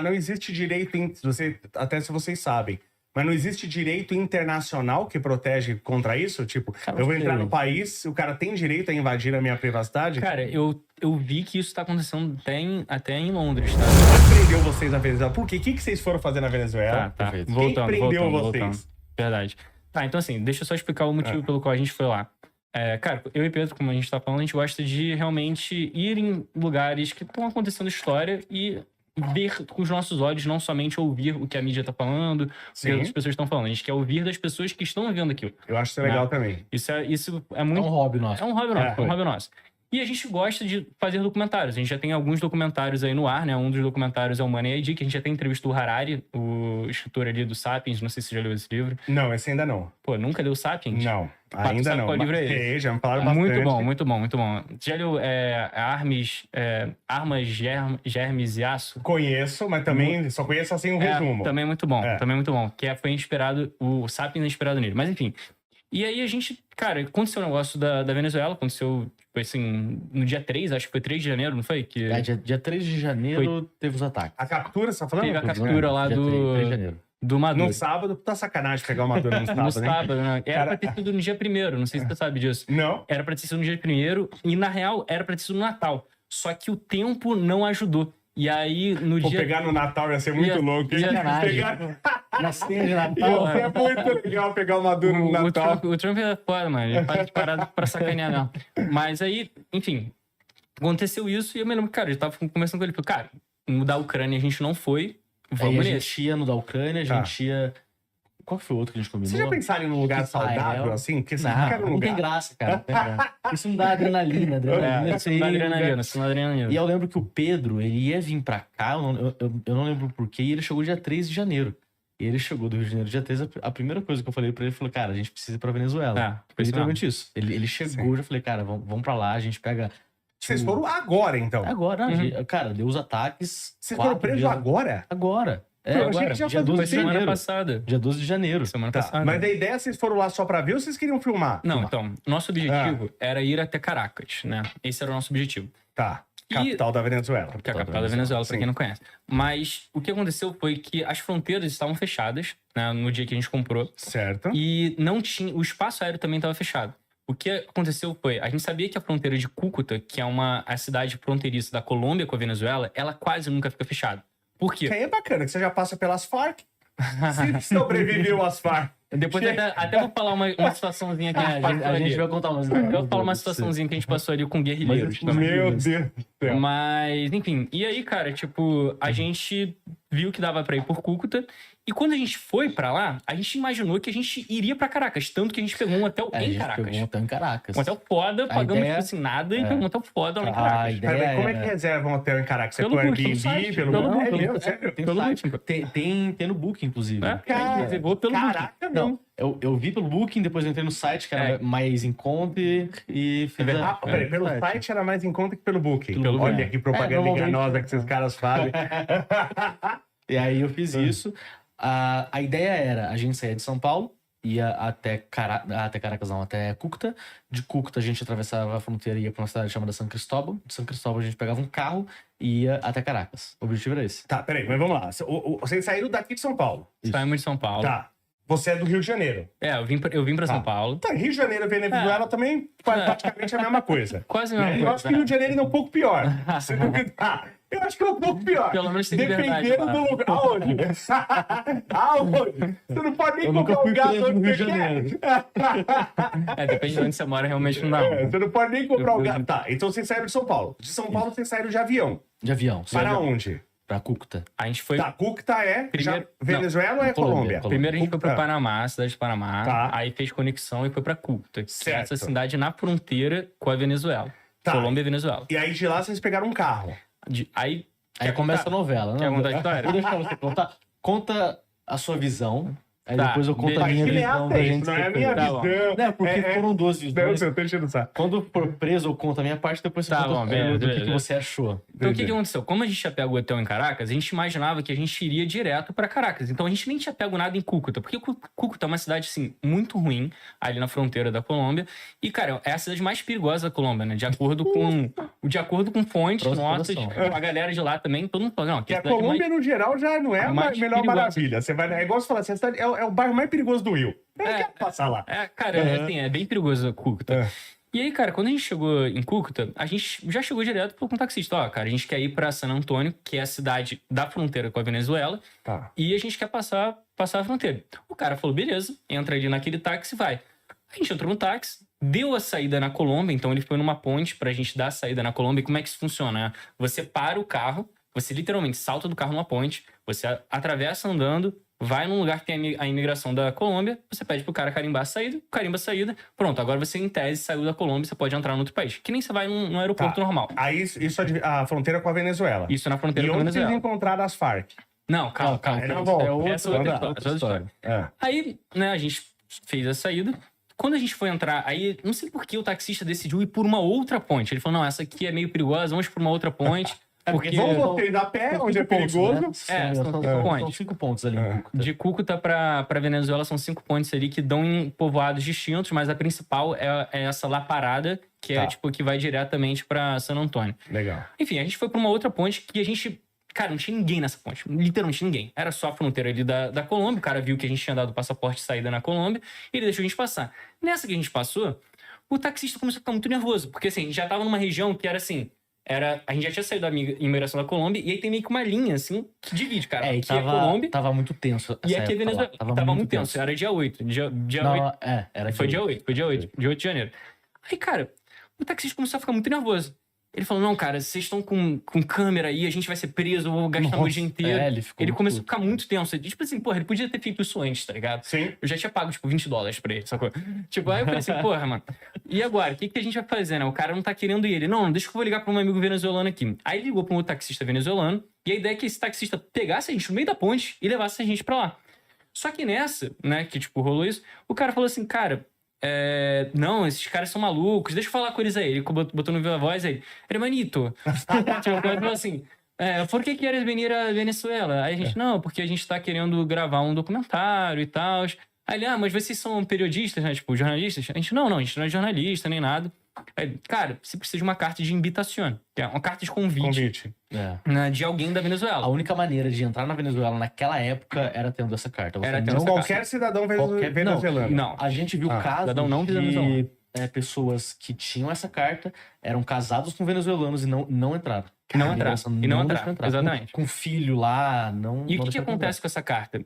Não existe direito, até se vocês sabem, mas não existe direito internacional que protege contra isso? Tipo, Cara, eu vou não entrar sei. no país, o cara tem direito a invadir a minha privacidade? Cara, eu vi que isso tá acontecendo até em Londres, tá? Quem prendeu vocês na Venezuela? Por quê? O que vocês foram fazer na Venezuela? Tá. perfeito. Voltando, Quem prendeu voltando. vocês? Verdade. Tá, então assim, deixa eu só explicar o motivo pelo qual a gente foi lá. Cara, eu e Pedro, como a gente tá falando, a gente gosta de realmente ir em lugares que estão acontecendo história e ver com os nossos olhos, não somente ouvir o que a mídia tá falando, o que Sim. outras pessoas estão falando. A gente quer ouvir das pessoas que estão vivendo aquilo. Eu acho isso legal também. Isso é É muito... um hobby nosso. É um hobby nosso, É. um hobby nosso. E a gente gosta de fazer documentários. A gente já tem alguns documentários aí no ar, né? Um dos documentários é o Money ID, que a gente já tem entrevistou o Harari, o escritor ali do Sapiens. Não sei se você já leu esse livro. Não, esse ainda não. Pô, nunca leu Sapiens? Não, tu ainda sabe não. qual livro é esse? Sei, já me falaram bastante. Muito bom. Já leu Armas, Germes e Aço? Conheço, mas também só conheço assim um resumo. Também é muito bom, Que foi inspirado, o Sapiens é inspirado nele. Mas enfim. E aí a gente, cara, aconteceu o negócio da Venezuela, aconteceu, tipo assim, no dia 3, acho que foi 3 de janeiro, não foi? Que Dia 3 de janeiro teve os ataques. A captura, você tá falando? teve a captura lá Dia 3 de janeiro. do Maduro. No sábado, tá sacanagem pegar uma dura no sábado, No né? sábado, né? Era Cara- pra ter sido no dia 1º, não sei se você sabe disso. Não? Era pra ter sido no dia 1º e, na real, era pra ter sido no Natal. Só que o tempo não ajudou. E aí, no Pô, dia... pegar no Natal ia ser muito Ia- louco. hein? ia- Pegar... Na ceia de Natal. Ia ser muito legal pegar uma dura no Natal. O Trump é foda, mano. Ele faz parada pra sacanear, não. Mas aí, enfim, aconteceu isso e eu me lembro, cara, eu tava conversando com ele. Falei, cara, no da Ucrânia a gente não foi, Aí vamos a nesse. gente ia no da Ucrânia, a Tá. gente ia... Qual que foi o outro que a gente combinou? Vocês já pensaram em um lugar saudável, Israel. assim? Porque você Não, quer um não tem lugar... graça, cara. Não tem graça. Isso não dá adrenalina. Isso não dá adrenalina, isso não dá adrenalina. E eu lembro que o Pedro, ele ia vir pra cá, eu não lembro porquê, e ele chegou dia 3 de janeiro. E ele chegou do Rio de Janeiro dia 3, a primeira coisa que eu falei pra ele, foi, cara, a gente precisa ir pra Venezuela. Foi isso Literalmente isso. Ele chegou, Sim. eu já falei, cara, vamos pra lá, a gente pega... Vocês foram agora, então? Agora, Uhum. cara, deu os ataques... Vocês foram 4 presos dias- agora? Agora. Eu achei que já dia fazia 12 Foi de semana janeiro. passada. Dia 12 de janeiro. Semana Tá, passada. mas a ideia é vocês foram lá só pra ver ou vocês queriam filmar? Não, então, nosso objetivo era ir até Caracas, né? Esse era o nosso objetivo. Tá, E- capital da Venezuela. Que é a capital da Venezuela, pra Sim. quem não conhece. Mas o que aconteceu foi que as fronteiras estavam fechadas, né, no dia que a gente comprou. Certo. E não tinha... O espaço aéreo também estava fechado. O que aconteceu foi... A gente sabia que a fronteira de Cúcuta, que é a cidade fronteiriça da Colômbia com a Venezuela, ela quase nunca fica fechada. Por quê? Que aí é bacana, que você já passa pelas Farc. Se sobreviveu às Farc. Depois até vou falar uma situaçãozinha que a gente passou A gente ali. vai contar umas... Eu vou falar uma situaçãozinha que a gente passou ali com guerrilheiros Mas- também. Meu Deus do céu. Mas, enfim. E aí, cara, tipo, a gente viu que dava pra ir por Cúcuta. E quando a gente foi pra lá, a gente imaginou que a gente iria pra Caracas. Tanto que a gente pegou um hotel A em gente Caracas. pegou um hotel em Caracas. Um hotel foda, A pagamos ideia- tipo assim nada e pegamos um hotel foda lá em A Caracas. ideia Peraí, como é que era- reserva um hotel em Caracas? É Pelo por Booking, Airbnb? site, Pelo pelo Booking? Booking. Meu, sério? Tem, Pelo site, Booking. tem no Booking, inclusive. Reservou pelo Booking. Caraca, Não, não. eu vi pelo Booking, depois eu entrei no site, que era mais em conta e fiz Ah, peraí, pelo site era mais em conta que pelo Booking. Pelo Olha Booking. que propaganda normalmente- enganosa que esses caras fazem. E aí eu fiz isso. A ideia era, a gente saía de São Paulo, ia até Caracas, não, até Cúcuta. De Cúcuta a gente atravessava a fronteira e ia pra uma cidade chamada São Cristóbal. De São Cristóbal a gente pegava um carro e ia até Caracas. O objetivo era esse. Tá, peraí, mas vamos lá. Vocês saíram daqui de São Paulo. Saímos de São Paulo. Tá. Você é do Rio de Janeiro. Eu vim pra Tá. São Paulo. Tá, Rio de Janeiro e Venezuela também praticamente a mesma coisa. Quase a mesma Eu acho que coisa. Rio de Janeiro ainda é um pouco pior. Se duvidar. Eu acho que é um pouco pior. Pelo menos tem liberdade Dependendo lá. do lugar. Aonde? Aonde? Você não pode nem Eu nunca comprar um fui gato preso no onde Rio de você Janeiro. quer. Depende de onde você mora, realmente não dá. Você não pode nem comprar um Eu- gato. Tá, então vocês saíram de São Paulo. De São Paulo vocês saíram de avião. De avião. Para onde? Pra Cúcuta. A gente foi... Tá, Cúcuta é Primeiro- Venezuela ou é Colômbia. Colômbia? Primeiro a gente foi pro Ah. Panamá, cidade de Panamá. Tá. Aí fez conexão e foi pra Cúcuta, que é Certo. essa cidade na fronteira com a Venezuela. Tá. Colômbia e Venezuela. E aí de lá vocês pegaram um carro. Aí Aí Quer começa contar? a novela. Quer contar a história? Vou deixar você contar. Conta a sua visão Aí Tá, depois eu conto a beleza. minha Mas que nem visão da atento, gente. não é a ser minha preso. Tá bom. visão. Não, porque foram duas Não, visões. eu tô enchendo o saco. Quando for preso, eu conto a minha parte, depois você Tá conta bom, beleza, do que beleza. você achou. Então, o que Entendi. aconteceu? Como a gente tinha pego o hotel em Caracas, a gente imaginava que a gente iria direto pra Caracas. Então, a gente nem tinha pego nada em Cúcuta, porque Cúcuta é uma cidade, assim, muito ruim, ali na fronteira da Colômbia. E, cara, é a cidade mais perigosa da Colômbia, né? De acordo com fontes Próxima nossas, geração. a galera de lá também, todo mundo fala, não, que Que a Colômbia, no geral, já não é a a mais melhor perigosa. maravilha. Você vai, é igual você falar assim, a cidade é o bairro mais perigoso do Rio. Eu não quero passar lá. Cara, assim, é bem perigoso Cúcuta. É. E aí, cara, quando a gente chegou em Cúcuta, a gente já chegou direto com um taxista. Ó, cara, a gente quer ir pra San Antônio, que é a cidade da fronteira com a Venezuela, Tá. e a gente quer passar a fronteira. O cara falou, beleza, entra ali naquele táxi e vai. A gente entrou no táxi, deu a saída na Colômbia, então ele foi numa ponte pra gente dar a saída na Colômbia. E como é que isso funciona? Né? Você para o carro, você literalmente salta do carro numa ponte, você atravessa andando, vai num lugar que tem a imigração da Colômbia, você pede pro cara carimbar a saída, carimba a saída, pronto, agora você em tese saiu da Colômbia, você pode entrar em outro país. Que nem você vai num aeroporto Tá. normal. Aí isso é a fronteira com a Venezuela. Isso na fronteira E com a onde vocês Venezuela. encontraram as Farc? Não, calma. Aí não volta. É outra, Essa é outra história, outra história. É. Aí, né, a gente fez a saída. Quando a gente foi entrar, aí, não sei por que o taxista decidiu ir por uma outra ponte. Ele falou, não, essa aqui é meio perigosa, vamos por uma outra ponte. Porque Vamos vocês a pé, São onde é 5 pontos, perigoso. né? são São pontos. 5 pontos ali em Cúcuta. de Cúcuta pra Venezuela são 5 pontes ali que dão em povoados distintos, mas a principal é essa lá parada, que é Tá. tipo que vai diretamente pra San Antônio. Legal. Enfim, a gente foi pra uma outra ponte que a gente... Cara, não tinha ninguém nessa ponte. Literalmente ninguém. Era só a fronteira ali da Colômbia. O cara viu que a gente tinha dado o passaporte de saída na Colômbia e ele deixou a gente passar. Nessa que a gente passou, o taxista começou a ficar muito nervoso. Porque assim, a gente já tava numa região que era assim... A gente já tinha saído da imigração da Colômbia e aí tem meio que uma linha, assim, que divide, cara. É, e aqui é Colômbia tava muito tenso. e essa aqui é época Venezuela. lá. Tava muito tenso. Era dia 8. Dia 8. Não, era Foi dia 8. Foi dia 8. Dia 8 de janeiro. Aí, cara, o taxista começou a ficar muito nervoso. Ele falou, não, cara, vocês estão com câmera aí, a gente vai ser preso, eu vou gastar o dia inteiro. ele ficou Ele muito começou a puto. ficar muito tenso. Tipo assim, porra, ele podia ter feito isso antes, tá ligado? Sim. Eu já tinha pago, tipo, $20 pra ele, sacou? Tipo, aí eu falei assim, porra, mano. E agora? O que a gente vai fazer, né? O cara não tá querendo ir. Ele, não, deixa que eu vou ligar pra um amigo venezuelano aqui. Aí ele ligou pra um outro taxista venezuelano. E a ideia é que esse taxista pegasse a gente no meio da ponte e levasse a gente pra lá. Só que nessa, né, que tipo, rolou isso, o cara falou assim, cara, não, esses caras são malucos, deixa eu falar com eles aí. Ele botou no viva voz aí, hermanito. Tipo, o cara falou assim, por que queres venir a Venezuela? Aí a gente, não, porque a gente tá querendo gravar um documentário e tal. Aí ele, mas vocês são periodistas, né? Tipo, jornalistas? A gente, não, a gente não é jornalista nem nada. Aí, cara, você precisa de uma carta de invitação, que é uma carta de convite. É. Né, de alguém da A Venezuela. única maneira de entrar na Venezuela naquela época era tendo essa carta. Você Era tendo não essa Qualquer cidadão venezuelano. Não. A gente viu casos cidadão não de venezuelano. pessoas que tinham essa carta, eram casados com venezuelanos e não entraram. Não A entraram. imigração E não deixou entraram. entrar. Exatamente. Com filho lá, não. E o não que deixou acontece com essa carta?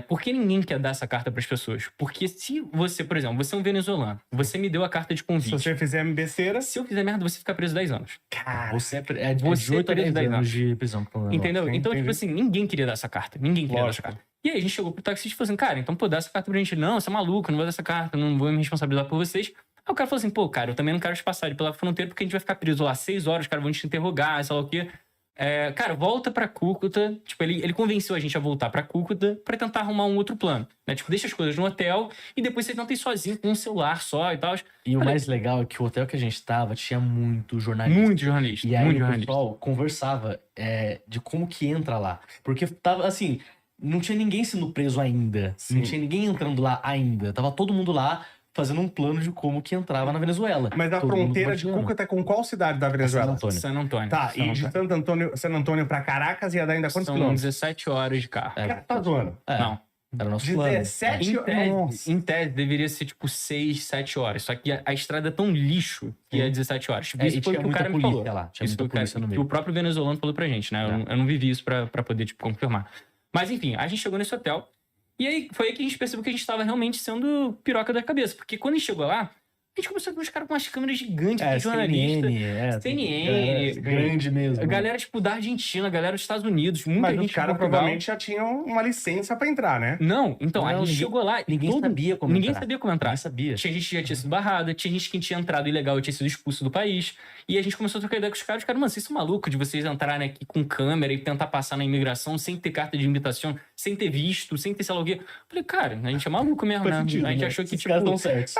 Por que ninguém quer dar essa carta para as pessoas? Porque se você, por exemplo, você é um venezuelano, você me deu a carta de Se convite. você fizer besteira, Se eu fizer merda, você fica preso 10 anos. entrar. Você é de Você 8 a 10 preso anos de prisão. pelo menos. Entendeu? sim, Então, entendi. tipo assim, ninguém queria dar essa carta. Ninguém queria Lógico. dar essa carta. E aí a gente chegou pro taxista e falou assim, cara, então, pô, dá essa carta pra gente. Não, você é maluco, não vou dar essa carta, não vou me responsabilizar por vocês. Aí o cara falou assim, pô, cara, eu também não quero te passar pela fronteira porque a gente vai ficar preso lá 6 horas, os caras vão te interrogar, sei lá o quê. Cara, volta pra Cúcuta. Tipo, ele convenceu a gente a voltar pra Cúcuta pra tentar arrumar um outro plano. Né? Tipo, deixa as coisas no hotel e depois você tenta ir sozinho com um celular só e tal. E o mais legal é que o hotel que a gente tava tinha muito jornalista. Muito jornalista. E aí muito o jornalista. pessoal conversava de como que entra lá. Porque tava assim, não tinha ninguém sendo preso ainda. Sim. Não tinha ninguém entrando lá ainda. Tava todo mundo lá fazendo um plano de como que entrava na Venezuela. mas a Todo mundo fronteira de compartilhando. Cúcuta é com qual cidade da San Venezuela? Antônio. San Antônio. Tá, San e de San Antônio pra Caracas ia dar ainda quantos São quilômetros? 17 horas de carro. É, Tá zoando. Não. Era o nosso plano. 17 Nossa. Em tese, deveria ser tipo 6, 7 horas. Só que a estrada é tão lixo que é 17 horas. Tipo, É, isso e foi o tinha que o cara muita me falou. polícia lá. Tinha Isso muita que o cara- polícia no que meio. o próprio venezuelano falou pra gente, né? Eu não vivi isso pra poder, tipo, confirmar. Mas enfim, a gente chegou nesse hotel. E aí foi aí que a gente percebeu que a gente tava realmente sendo piroca da cabeça. Porque quando a gente chegou lá, A gente começou a ver os caras com umas câmeras gigantes de jornalista. CNN. Grande mesmo. A galera, tipo, da Argentina, a galera dos Estados Unidos, muita Mas gente os caras de Portugal. provavelmente já tinham uma licença pra entrar, né? Não, então, a Não, gente ninguém- chegou lá e Ninguém sabia como ninguém entrar. sabia como entrar. Ninguém sabia. Tinha gente que já tinha sido barrada, tinha gente que tinha entrado ilegal e tinha sido expulso do país. E a gente começou a trocar ideia com os caras. Os caras, mano, vocês são malucos de vocês entrarem aqui com câmera e tentar passar na imigração sem ter carta de invitação, sem ter visto, sem ter sei lá o quê. Eu falei, cara, a gente é maluco mesmo, né? Sentido, A gente né? achou que, Esses tipo... caras tão certos.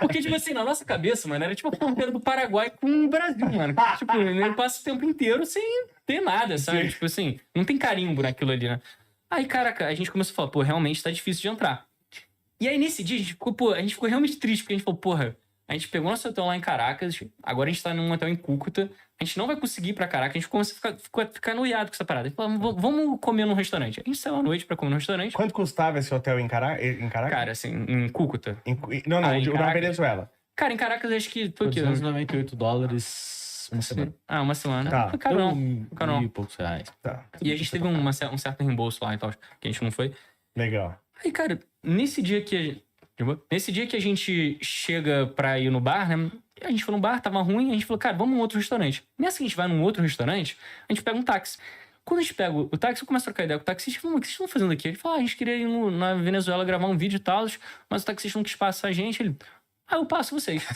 Porque, tipo assim, na nossa cabeça, mano, era tipo a fronteira do Paraguai com o Brasil, mano. Tipo, eu passo o tempo inteiro sem ter nada, sabe? Sim. Tipo assim, não tem carimbo naquilo ali, né? Aí, caraca, a gente começou a falar, pô, realmente tá difícil de entrar. E aí, nesse dia, a gente ficou realmente triste, porque a gente falou, porra, a gente pegou nosso hotel lá em Caracas, agora a gente tá num hotel em Cúcuta, a gente não vai conseguir ir pra Caracas, a gente começou a ficar noiado com essa parada. A gente falou, vamos comer num restaurante. A gente saiu à noite pra comer num restaurante. Quanto custava esse hotel em Caracas? Cara, assim, em Cúcuta. Não, em na Caracas. Venezuela. Cara, em Caracas acho que foi o quê? $298 uma semana. Ah, uma semana. Tá. Não foi caro, não. Caro não. E poucos reais. Tá, E a gente teve um certo reembolso lá e tal, que a gente não foi. legal. Aí, cara, nesse dia que a gente chega pra ir no bar, né? A gente foi no bar, tava ruim, a gente falou, cara, vamos num outro restaurante. Nessa que a gente vai num outro restaurante, a gente pega um táxi. Quando a gente pega o táxi, eu começo a trocar ideia com o taxista. Falei, o que vocês estão fazendo aqui? Ele falou, a gente queria ir na Venezuela gravar um vídeo e tal, mas o taxista não quis passar a gente. Ele, eu passo vocês.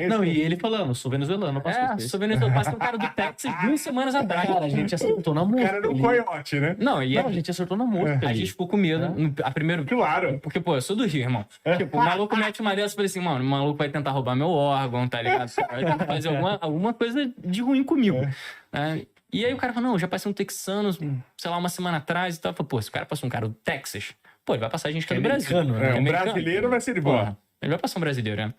Não, e ele falando, eu sou venezuelano, eu passo vocês. Sou venezuelano, passei um cara do Texas 2 semanas atrás. Cara, a gente acertou na O mosca. cara era um coiote, né? Não, e Não, a gente acertou na mosca. a gente ficou com medo. A primeiro, Claro. porque, pô, eu sou do Rio, irmão. Tipo, o maluco mete uma dessa e falei assim, mano, o maluco vai tentar roubar meu órgão, tá ligado? Vai tentar fazer alguma coisa de ruim comigo. Né? E aí o cara falou, não, eu já passei um texano, sei lá, uma semana atrás e tal. Eu falei, pô, se o cara passou um cara do Texas, pô, ele vai passar a gente que é do Brasil. americano, É, Que um americano. brasileiro vai ser de boa. Porra, ele vai passar um brasileiro, né?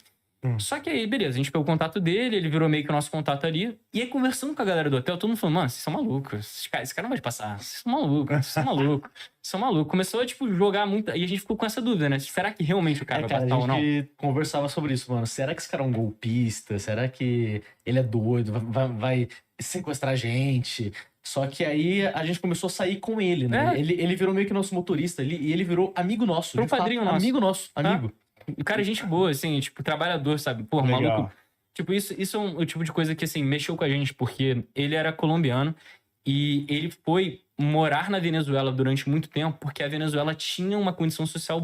Só que aí, beleza, a gente pegou o contato dele, ele virou meio que o nosso contato ali. E aí, conversando com a galera do hotel, todo mundo falou, mano, vocês são malucos. Esse cara não vai te passar. Vocês são malucos, vocês são malucos. Vocês são malucos. Começou a, tipo, jogar muito... E a gente ficou com essa dúvida, né? Será que realmente o cara vai Cara, passar ou a não? gente conversava sobre isso, mano. Será que esse cara é um golpista? Será que ele é doido? Vai sequestrar a gente? Só que aí a gente começou a sair com ele, né? É. Ele virou meio que nosso motorista. E ele virou amigo nosso. Virou de fato, padrinho nosso. Amigo nosso, amigo. O cara é gente boa, assim, tipo, trabalhador, sabe? Pô, Legal. maluco. Tipo, isso é o tipo de coisa que, assim, mexeu com a gente, porque ele era colombiano e ele foi morar na Venezuela durante muito tempo, porque a Venezuela tinha uma condição social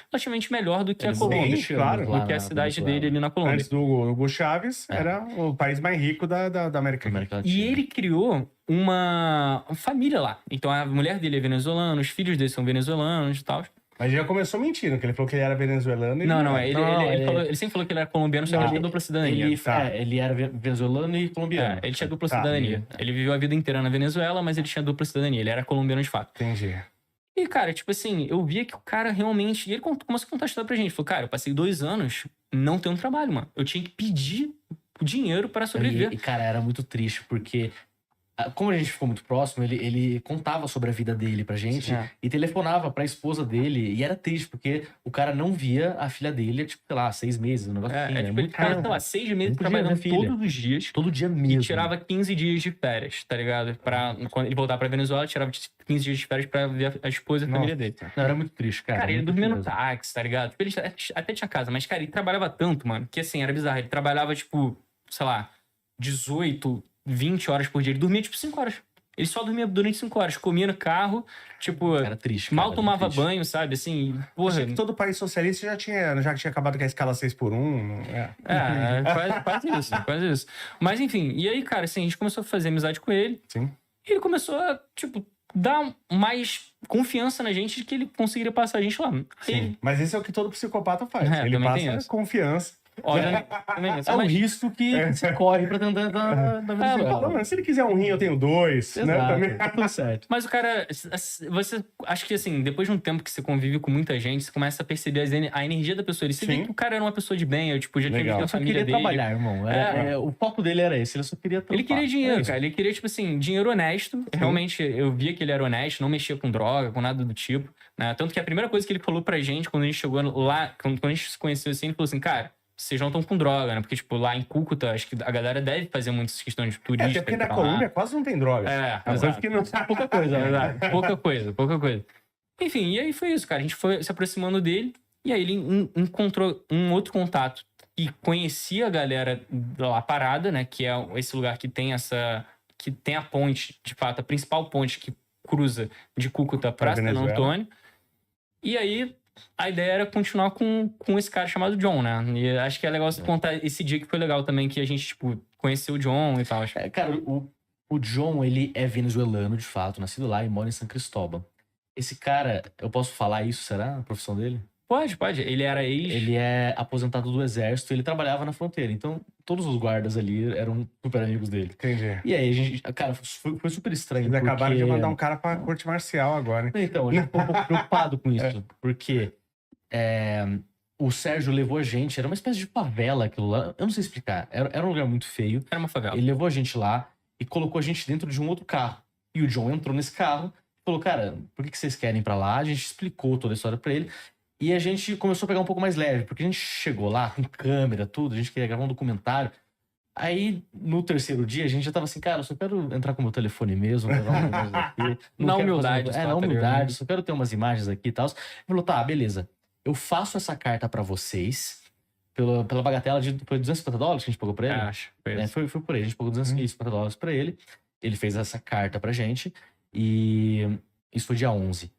relativamente melhor do que a Eles Colômbia. têm, claro. Do que a cidade dele ali na Colômbia. Antes do Hugo Chávez, era o país mais rico da América. E ele criou uma família lá. Então a mulher dele é venezuelana, os filhos dele são venezuelanos e tal. Mas já começou mentindo, que ele falou que ele era venezuelano. E Não, era. ele sempre falou que ele era colombiano, só que ele tinha dupla cidadania. Ele era venezuelano e colombiano. Ele tinha dupla Tá. cidadania. Ele viveu a vida inteira na Venezuela, mas ele tinha dupla cidadania. Ele era colombiano de fato. Entendi. E, cara, tipo assim, eu via que o cara realmente... E ele começou a contar a história pra gente. Ele falou, cara, eu passei 2 anos não tendo trabalho, mano. Eu tinha que pedir dinheiro para sobreviver. E, cara, era muito triste, porque como a gente ficou muito próximo, ele contava sobre a vida dele pra gente e telefonava pra esposa dele. E era triste, porque o cara não via a filha dele, tipo, sei lá, 6 meses, um negócio assim. Tipo, ele ficava, sei lá, 6 meses trabalhando todos os dias. Todo dia E mesmo. tirava 15 dias de férias, tá ligado? Quando ele voltava pra Venezuela, tirava 15 dias de férias pra ver a esposa e a família dele. Não, era muito triste, cara. Cara, ele muito dormia no triste mesmo. táxi, tá ligado? Tipo, ele até tinha casa, mas, cara, ele trabalhava tanto, mano, que assim, era bizarro. Ele trabalhava, tipo, sei lá, 18, 20 horas por dia. Ele dormia, tipo, 5 horas. Ele só dormia durante 5 horas. Comia no carro, tipo, Era triste, mal cara, tomava muito triste. banho, sabe? Assim, porra. Achei que todo país socialista já tinha acabado com a escala 6x1. Não é? Quase isso. Mas, enfim, e aí, cara, assim, a gente começou a fazer amizade com ele. Sim. E ele começou a, tipo, dar mais confiança na gente de que ele conseguiria passar a gente lá. Aí Sim. ele, Mas esse é o que todo psicopata faz. É, Ele também tem passa isso. confiança. olha, também, É o risco que você corre pra tentar da Fala, Venezuela. mano, se ele quiser um rim, eu tenho 2. Né? Também. Exato, tudo certo. Mas o cara, você, acho que assim, depois de um tempo que você convive com muita gente, você começa a perceber a energia da pessoa. E você vê Sim. que o cara era uma pessoa de bem, eu, tipo, já tinha Legal. visto a Eu só família queria dele. trabalhar, irmão. O foco dele era esse, ele só queria trabalhar. Ele queria dinheiro, cara. Ele queria, tipo assim, dinheiro honesto. Realmente, eu via que ele era honesto, não mexia com droga, com nada do tipo. Né? Tanto que a primeira coisa que ele falou pra gente, quando a gente chegou lá, quando a gente se conheceu assim, ele falou assim, cara, vocês não estão com droga, né? Porque, tipo, lá em Cúcuta, acho que a galera deve fazer muitas questões de turista. Até porque na pra lá. Colômbia quase não tem droga. É, uma coisa exato. que não Pouca coisa, né? Pouca coisa. Enfim, e aí foi isso, cara. A gente foi se aproximando dele e aí ele encontrou um outro contato. e conhecia a galera lá parada, né? Que é esse lugar que tem que tem a ponte, de fato, a principal ponte que cruza de Cúcuta pra San Venezuela. Antônio. E aí, a ideia era continuar com esse cara chamado John, né? E acho que é legal você contar esse dia que foi legal também, que a gente, tipo, conheceu o John e tal. Cara, o John, ele é venezuelano, de fato, nascido lá e mora em San Cristóbal. Esse cara, eu posso falar isso, será? A profissão dele? Pode. Ele era Ele é aposentado do exército, ele trabalhava na fronteira. Então, todos os guardas ali eram super amigos dele. Entendi. E aí, a gente, cara, foi super estranho. Eles acabaram de porque- mandar um cara pra corte marcial agora, hein? Então, a gente ficou um pouco preocupado com isso. Porque o Sérgio levou a gente, era uma espécie de favela aquilo lá. Eu não sei explicar. Era um lugar muito feio. Era uma favela. Ele levou a gente lá e colocou a gente dentro de um outro carro. E o John entrou nesse carro e falou, cara, por que vocês querem ir pra lá? A gente explicou toda a história pra ele. E a gente começou a pegar um pouco mais leve, porque a gente chegou lá com câmera, tudo, a gente queria gravar um documentário. Aí, no terceiro dia, a gente já tava assim, cara, eu só quero entrar com o meu telefone mesmo, gravar um negócio aqui. Na quero humildade, fazer- só, na tá ligado? humildade, só quero ter umas imagens aqui e tal. Ele falou, tá, beleza. Eu faço essa carta pra vocês, pela bagatela de foi $250 que a gente pagou pra ele. Acho. Foi É, isso. foi por aí. A gente pagou $250 pra ele. Ele fez essa carta pra gente. E isso foi dia 11.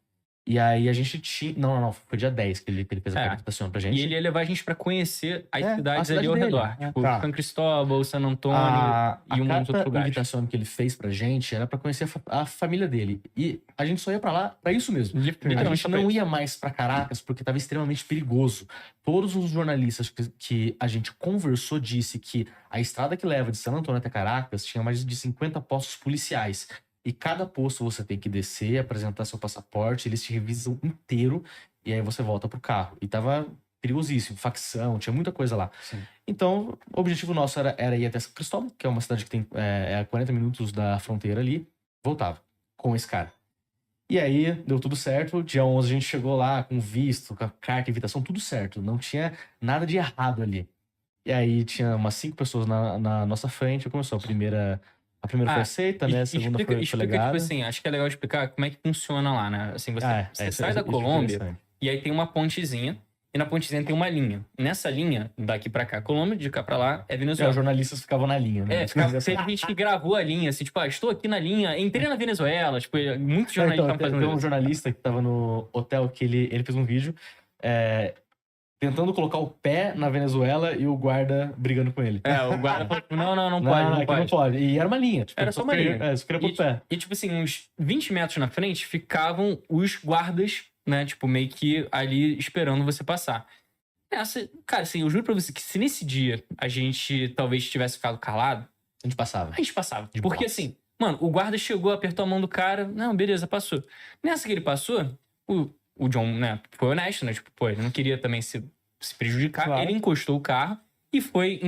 E aí a gente tinha... Não. Foi dia 10 que ele fez a É. carta pra gente. E ele ia levar a gente pra conhecer as É, cidades a cidade ali ao dele. redor. É. Tipo, Tá. San Cristóbal, San Antônio A e uns outros carta lugares. invitação que ele fez pra gente era pra conhecer a família dele. E a gente só ia pra lá pra isso mesmo. A Literalmente gente não ia mais pra Caracas porque tava extremamente perigoso. Todos os jornalistas que a gente conversou disse que a estrada que leva de San Antônio até Caracas tinha mais de 50 postos policiais. E cada posto você tem que descer, apresentar seu passaporte, eles te revisam inteiro e aí você volta pro carro. E tava perigosíssimo, facção, tinha muita coisa lá. Sim. Então, o objetivo nosso era ir até São Cristóvão, que é uma cidade que tem a 40 minutos da fronteira ali. Voltava com esse cara. E aí, deu tudo certo. Dia 11 a gente chegou lá com visto, com a carta, invitação, tudo certo. Não tinha nada de errado ali. E aí tinha umas 5 pessoas na nossa frente. Começou a primeira foi aceita, né? A segunda foi explica legada. tipo assim, acho que é legal explicar como é que funciona lá, né? Assim, você isso sai da isso é Colômbia interessante. e aí tem uma pontezinha. E na pontezinha tem uma linha. Nessa linha, daqui pra cá, Colômbia, de cá pra lá, é Os Venezuela. jornalistas ficavam na linha, né? Teve gente que gravou a linha, assim, tipo, estou aqui na linha, entrei na Venezuela, tipo, muitos jornalistas Então, estavam tem fazendo um isso. jornalista que tava no hotel que ele fez um vídeo tentando colocar o pé na Venezuela e o guarda brigando com ele. O guarda falou, não aqui pode. não pode. E era uma linha. Tipo, Era só uma linha. Só queria pôr o pé. E, tipo assim, uns 20 metros na frente ficavam os guardas, né? Tipo, meio que ali esperando você passar. Cara, assim, eu juro pra você que se nesse dia a gente talvez tivesse ficado calado, A gente passava. a gente passava. De Porque boa. assim, mano, o guarda chegou, apertou a mão do cara, não, beleza, passou. Nessa que ele passou, o John, né, foi honesto, né? Tipo, pô, ele não queria também se prejudicar. Claro. Ele encostou o carro e foi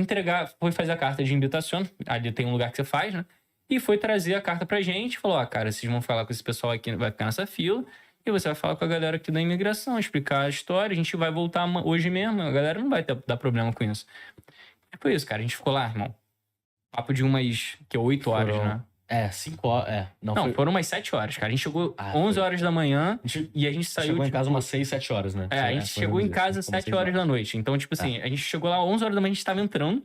fazer a carta de invitação. Ali tem um lugar que você faz, né? E foi trazer a carta pra gente. Falou, cara, vocês vão falar com esse pessoal aqui, vai ficar nessa fila. E você vai falar com a galera aqui da imigração, explicar a história. A gente vai voltar hoje mesmo. A galera não vai dar problema com isso. E foi isso, cara. A gente ficou lá, irmão. Papo de umas 8 horas, Foram- né? 5 horas. Não, Não, foi... foram umas 7 horas, cara. A gente chegou Ah, 11 foi. horas da manhã A gente e a gente saiu. chegou em tipo, casa umas 6, 7 horas, né? a gente chegou em casa às 7 horas da noite. Então, tipo assim, a gente chegou lá 11 horas da manhã, a gente tava entrando.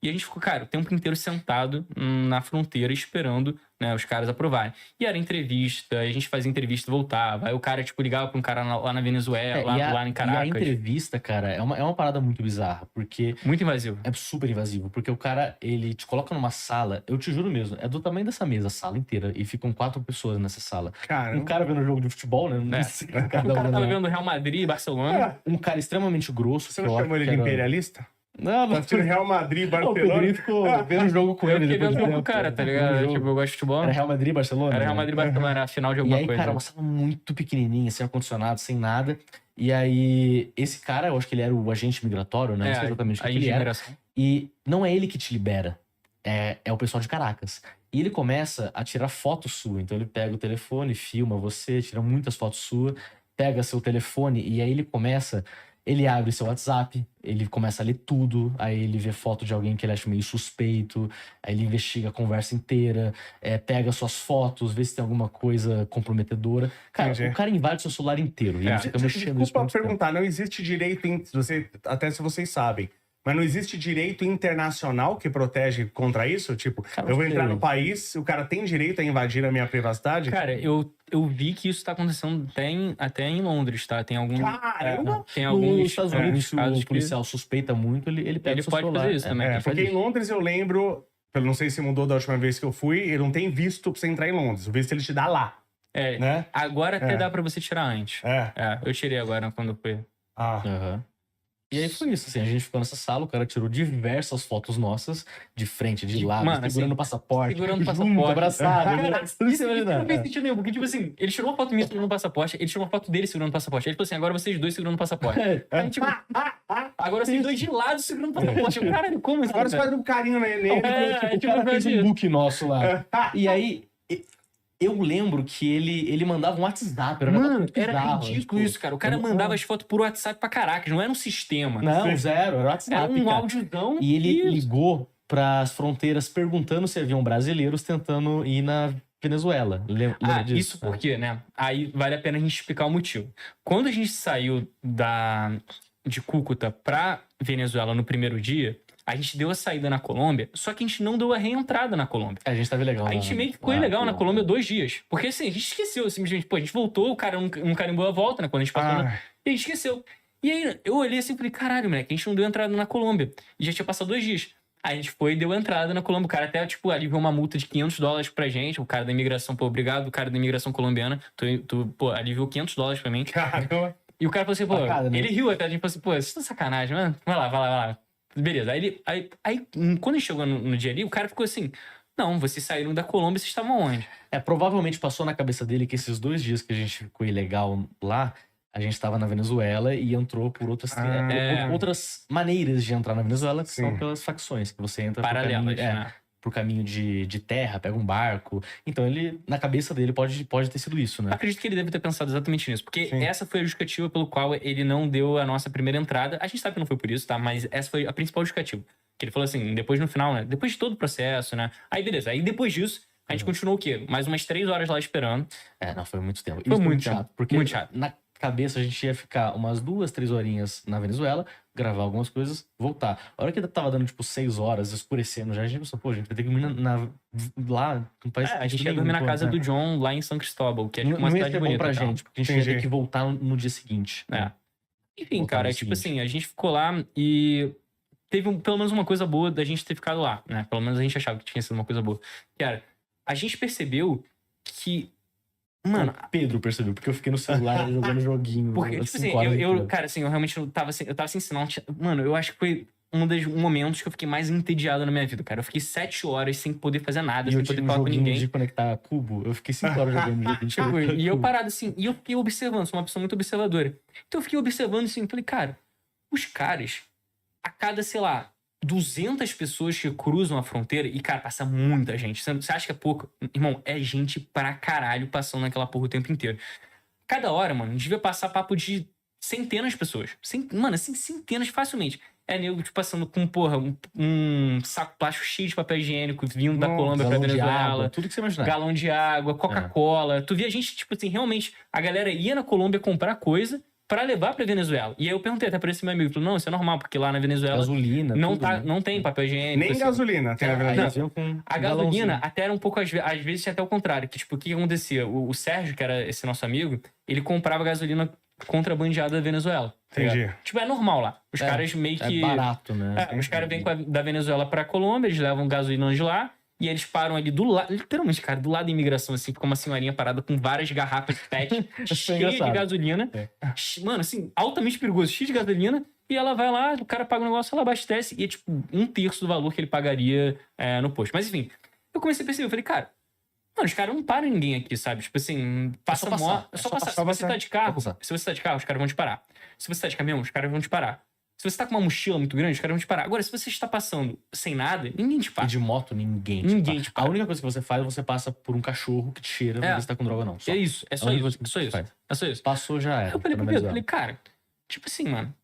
E a gente ficou, cara, o tempo inteiro sentado na fronteira esperando, né, os caras aprovarem. E era entrevista, a gente fazia entrevista e voltava. Aí o cara, tipo, ligava pra um cara lá na Venezuela, lá em E a Caracas. entrevista, cara, é uma parada muito bizarra, porque Muito invasivo. é super invasivo, porque o cara, ele te coloca numa sala, eu te juro mesmo, é do tamanho dessa mesa, a sala inteira, e ficam 4 pessoas nessa sala. Cara, Um cara vendo um jogo de futebol, né? Não É. sei o O cara vendo tava lá. vendo Real Madrid e Barcelona. Um cara extremamente grosso. você que não eu acho chamou ele que de era- imperialista? Não, Tá não. assistindo Real Madrid, Não, o Barcelona. Pedrinho ficou vendo o jogo com Eu ele. fiquei depois vendo de jogo com o tempo. cara, tá Vendo ligado? o jogo. Tipo, eu gosto de futebol. Era Real Madrid e Barcelona? Era Real né? Madrid e Barcelona, era a final de E alguma aí, coisa. cara, uma sala muito pequenininha, sem ar-condicionado, sem nada. E aí, esse cara, eu acho que ele era o agente migratório, né? Não sei exatamente o que aí ele de era. imigração. E não é ele que te libera, é o pessoal de Caracas. E ele começa a tirar foto sua. Então ele pega o telefone, filma você, tira muitas fotos suas, pega seu telefone e aí ele abre seu WhatsApp, ele começa a ler tudo, aí ele vê foto de alguém que ele acha meio suspeito, aí ele investiga a conversa inteira, pega suas fotos, vê se tem alguma coisa comprometedora. Cara, Entendi. o cara invade seu celular inteiro. E ele fica mexendo nisso por Desculpa muito tempo. perguntar, não existe direito, até se vocês sabem, mas não existe direito internacional que protege contra isso? Tipo, Cara, eu vou não entrar sei. no país, o cara tem direito a invadir a minha privacidade? Cara, eu vi que isso tá acontecendo até em Londres, tá? Tem algum. Caramba! Tem Nos alguns Estados Unidos, se casos o policial suspeita muito, ele pega Ele o seu pode celular. fazer isso também. É, ele faz porque em isso. Londres eu lembro, eu não sei se mudou da última vez que eu fui, ele não tem visto pra você entrar em Londres. O visto ele te dá lá, É, né? agora até É. dá pra você tirar antes. É. Eu tirei agora quando fui. Ah. Aham. E aí foi isso, assim, a gente ficou nessa sala, o cara tirou diversas fotos nossas, de frente, de lado, Mano, segurando assim, o passaporte, segurando o junto, passaporte. abraçado. Cara, Você não isso imagina. não fez sentido nenhum, porque, tipo assim, ele tirou uma foto minha segurando o passaporte, ele tirou uma foto dele segurando o passaporte. Ele falou assim, agora vocês dois segurando o passaporte. Aí, tipo, agora vocês dois de lado segurando o passaporte. Eu, caralho, como assim? Agora você cara? faz um carinho nele. O tipo, cara fez um isso. book nosso lá. E aí, eu lembro que ele mandava um WhatsApp. Era um Mano, negócio era bizarro, ridículo tipo, isso, cara. O cara eu- mandava as fotos por WhatsApp pra caracas, não era um sistema. Não, zero, era WhatsApp. Era um cara. áudiozão. E ele ligou para as fronteiras perguntando se haviam brasileiros tentando ir na Venezuela. Lembra disso? Isso porque, né? Aí vale a pena a gente explicar o motivo. Quando a gente saiu de Cúcuta pra Venezuela no primeiro dia, a gente deu a saída na Colômbia, só que a gente não deu a reentrada na Colômbia. A gente tava legal. A gente meio que ficou ilegal na Colômbia 2 dias. Porque assim, a gente esqueceu, simplesmente, pô, a gente voltou, o cara não carimbou a volta, né? Quando a gente passou. E a gente esqueceu. E aí eu olhei assim e falei, caralho, moleque, a gente não deu entrada na Colômbia. E já tinha passado 2 dias. Aí a gente foi e deu entrada na Colômbia. O cara até, tipo, aliviou uma multa de $500 pra gente. O cara da imigração, pô, obrigado, o cara da imigração colombiana. Tu pô, aliviou $500 pra mim. Caramba. E o cara falou assim, pô, Facada, né? ele riu até, a gente falou assim, pô, isso tá sacanagem, mano. Vai lá. Beleza. Aí quando ele chegou no dia ali, o cara ficou assim, não, vocês saíram da Colômbia, vocês estavam onde? Provavelmente passou na cabeça dele que esses 2 dias que a gente ficou ilegal lá, a gente tava na Venezuela e entrou por outras maneiras de entrar na Venezuela, que são Sim. pelas facções, que você entra Paralelas, né? por caminho de terra, pega um barco. Então ele, na cabeça dele, pode ter sido isso, né? Acredito que ele deve ter pensado exatamente nisso, porque Sim. essa foi a justificativa pelo qual ele não deu a nossa primeira entrada. A gente sabe que não foi por isso, tá? Mas essa foi a principal justificativa. Que ele falou assim, depois no final, né? Depois de todo o processo, né? Aí beleza, aí depois disso, a gente continuou o quê? Mais umas 3 horas lá esperando. Não, foi muito tempo. Foi Isso muito chato, tempo, porque muito chato. na cabeça a gente ia ficar umas 2, 3 horinhas na Venezuela, gravar algumas coisas, voltar. A hora que tava dando, tipo, 6 horas, escurecendo já, a gente pensou, pô, a gente vai ter que ir lá no país. A gente ia dormir na casa do John lá em São Cristóbal, que é tipo Não uma ia cidade ser bom bonita. pra e tal. gente, porque a gente ia Entendi. ter que voltar no dia seguinte. É. Enfim, Voltar cara, no tipo seguinte. assim, a gente ficou lá e teve pelo menos uma coisa boa da gente ter ficado lá, né? Pelo menos a gente achava que tinha sido uma coisa boa. Cara, a gente percebeu que, mano, O Pedro percebeu, porque eu fiquei no celular jogando joguinho. porque, tipo assim, cara, assim, eu realmente não tava sem, eu tava sem sinal. Mano, eu acho que foi um dos momentos que eu fiquei mais entediado na minha vida, cara. Eu fiquei 7 horas sem poder fazer nada, E eu sem tinha poder um falar com joguinho ninguém. de conectar cubo, eu fiquei 5 horas jogando joguinho de Tipo, conectar e eu cubo. parado assim, e eu fiquei observando, sou uma pessoa muito observadora. Então eu fiquei observando assim, falei, cara, os caras, a cada, sei lá, 200 pessoas que cruzam a fronteira, e, cara, passa muita gente. Você acha que é pouco? Irmão, é gente pra caralho passando naquela porra o tempo inteiro. Cada hora, mano, devia passar papo de centenas de pessoas. Mano, assim, centenas facilmente. É nego, tipo, passando com, porra, um saco plástico cheio de papel higiênico vindo da Nossa, Colômbia pra Galão de Venezuela. água, tudo que você imaginar. Galão de água, Coca-Cola. Tu via gente, tipo assim, realmente, a galera ia na Colômbia comprar coisa pra levar pra Venezuela. E aí eu perguntei até pra esse meu amigo, ele falou, não, isso é normal, porque lá na Venezuela Gasolina, não, tudo, né? não tem papel higiênico. Nem assim. gasolina tem na Aí Venezuela. vinham com A um gasolina galãozinho. até era um pouco, às vezes tinha até o contrário, que tipo, o que acontecia? O Sérgio, que era esse nosso amigo, ele comprava gasolina contrabandeada da Venezuela. tá ligado? Entendi. Tipo, é normal lá. Os caras meio É que... barato, né? Os caras vêm da Venezuela pra Colômbia, eles levam gasolina de lá, e eles param ali do lado, literalmente, cara, do lado da imigração, assim, fica uma senhorinha parada com várias garrafas de pet, cheia de engraçado. gasolina. Mano, assim, altamente perigoso, cheio de gasolina, e ela vai lá, o cara paga o negócio, ela abastece, e é tipo 1/3 do valor que ele pagaria no posto. Mas enfim, eu comecei a perceber, eu falei, cara, mano, os caras não param ninguém aqui, sabe? Tipo assim, passa só passar. é só passar. Se só você passar. tá de carro, Só passar. se você tá de carro, os caras vão te parar. Se você tá de caminhão, os caras vão te parar. Se você tá com uma mochila muito grande, os caras vão te parar. Agora, se você está passando sem nada, ninguém te E para. de moto, ninguém Ninguém te A para. única coisa que você faz, você passa por um cachorro que te cheira pra ver se tá com droga ou não. Só. É isso, é A só única isso, coisa que é só você isso. faz. É só isso. Passou, já Aí era. eu falei Tá pro na Pedro, Venezuela. cara, tipo assim, mano,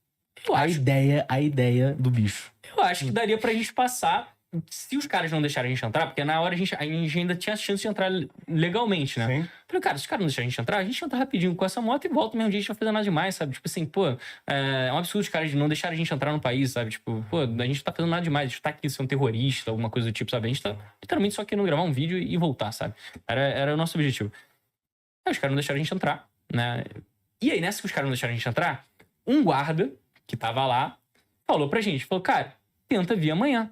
eu A acho ideia do bicho. que daria pra gente passar se os caras não deixarem a gente entrar, porque na hora a gente ainda tinha a chance de entrar legalmente, né? Sim. Falei, cara, se os caras não deixarem a gente entra rapidinho com essa moto e volta mesmo dia, a gente não vai fazer nada demais, sabe? Tipo assim, pô, é um absurdo os caras não deixarem a gente entrar no país, sabe? Tipo, pô, a gente não tá fazendo nada demais, a gente tá aqui sendo terrorista, alguma coisa do tipo, sabe? A gente tá literalmente só querendo gravar um vídeo e voltar, sabe? Era o nosso objetivo. Aí os caras não deixaram a gente entrar, né? E aí, nessa que os caras não deixaram a gente entrar, um guarda que tava lá falou pra gente, falou, cara, tenta vir amanhã.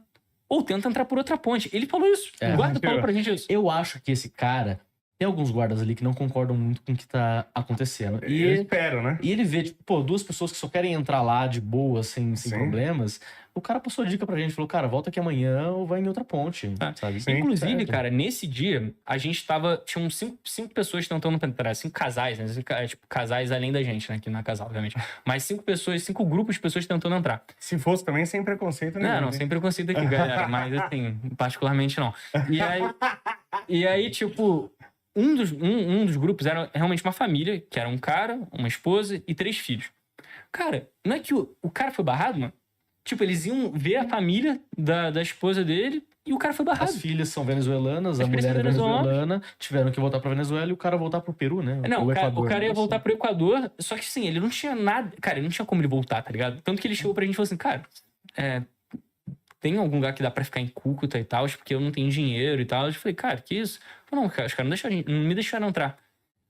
Ou tenta entrar por outra ponte. Ele falou isso. O guarda falou pra gente isso. Eu acho que esse cara... Tem alguns guardas ali que não concordam muito com o que tá acontecendo. Eu espero, né? E ele vê, tipo, pô, duas pessoas que só querem entrar lá de boa, sem problemas. O cara passou a dica pra gente, falou, cara, volta aqui amanhã ou vai em outra ponte, sabe? Sim, Inclusive, certo. cara, nesse dia, a gente tava... Tinham cinco pessoas tentando entrar. 5 casais, né? Tipo, casais além da gente, né? Que não é casal, obviamente. Mas 5 pessoas, 5 grupos de pessoas tentando entrar. Se fosse também, sem preconceito nenhum. Não, sem preconceito aqui, galera. Mas, assim, particularmente não. E aí tipo... Um dos grupos era realmente uma família, que era um cara, uma esposa e 3 filhos. Cara, não é que o cara foi barrado, mano? Tipo, eles iam ver a família da esposa dele e o cara foi barrado. As filhas são venezuelanas, a As filhas mulher é são venezuelanas. venezuelana, tiveram que voltar pra Venezuela e o cara voltar pro Peru, né? Não, Ou o Equador, cara ia né? voltar pro Equador, só que sim, ele não tinha nada... Cara, ele não tinha como ele voltar, tá ligado? Tanto que ele chegou pra gente e falou assim, cara, tem algum lugar que dá pra ficar em Cúcuta e tal, porque eu não tenho dinheiro e tal. Eu falei, cara, que isso? Falei, não, cara, os caras não me deixaram entrar.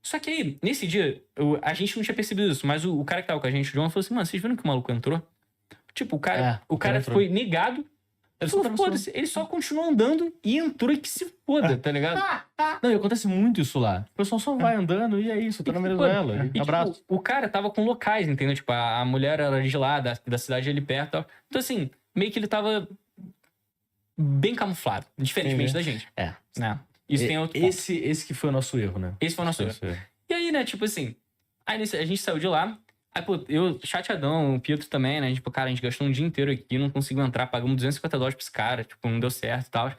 Só que aí, nesse dia, a gente não tinha percebido isso, mas o cara que tava com a gente, o John, falou assim, mano, vocês viram que o maluco entrou? Tipo, o cara entrou. foi negado. Ele falou, foda-se, ele só continuou andando e entrou e que se foda, tá ligado? Não, e acontece muito isso lá. O pessoal só vai andando e é isso, tá na Venezuela. E, Abraço. tipo, o cara tava com locais, entendeu? Tipo, a mulher era de lá, da cidade ali perto e tal. Então, assim, meio que ele tava bem camuflado, diferentemente da gente. Né? Isso tem outro ponto. Esse que foi o nosso erro, né? Esse foi o nosso erro. E aí, né, tipo assim, aí a gente saiu de lá, aí, pô, eu chateadão, o Pietro também, né, tipo, cara, a gente gastou um dia inteiro aqui, não conseguiu entrar, pagamos $250 pra esse cara, tipo, não deu certo e tal.